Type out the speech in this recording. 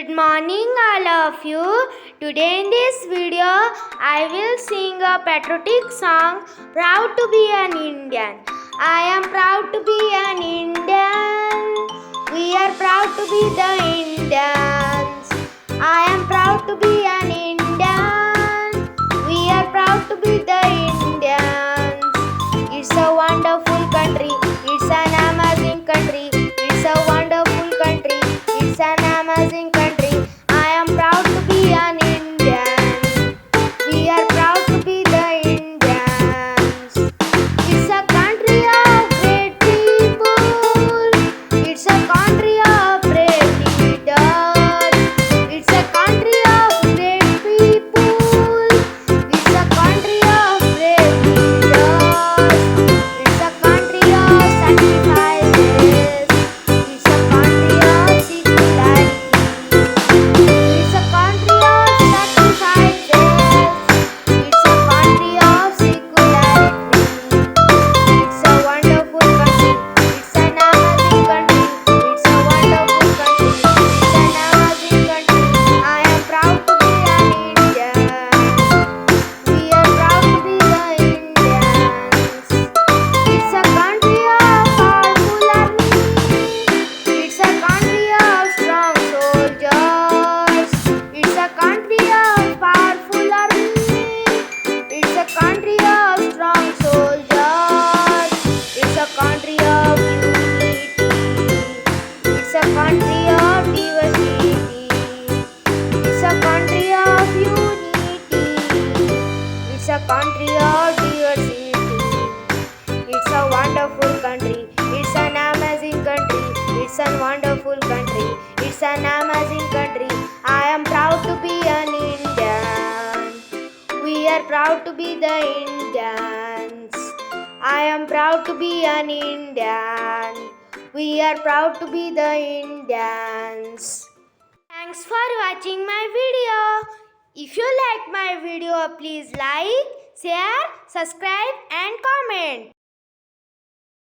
Good morning all of you. Today in this video I will sing a patriotic song, Proud to be an Indian. I am proud to be an Indian. We are proud to be the Indians. I am proud to be an Indian. We are proud to be the Indians. It's a wonderful country. It's an amazing country. It's a wonderful country. It's an amazing country. I am proud to be an Indian. We are proud to be the Indians. It's a country of great people. It's a country of brave leaders. It's a country of great people. It's a country of brave leaders. It's a country of sacrifices. It's a country of singularity. It's a country of sacrifices. It's a country of singularity. It's a wonderful country. It's an amazing country. It's a wonderful country. It's an amazing country. I am proud to be an Indian. We are proud to be the Indians. It's a country of powerful army. It's a country of strong soldiers. It's a country of powerful army. It's a country of strong soldiers. It's a country of unity. It's a country of diversity. It's a country of unity. It's a country of diversity. It's a wonderful country. It's an amazing country. It's a wonderful country. It's an amazing country. I am proud to be an Indian. We are proud to be the Indians. I am proud to be an Indian. We are proud to be the Indians. Thanks for watching my video. If you like my video, please like, share, subscribe and comment.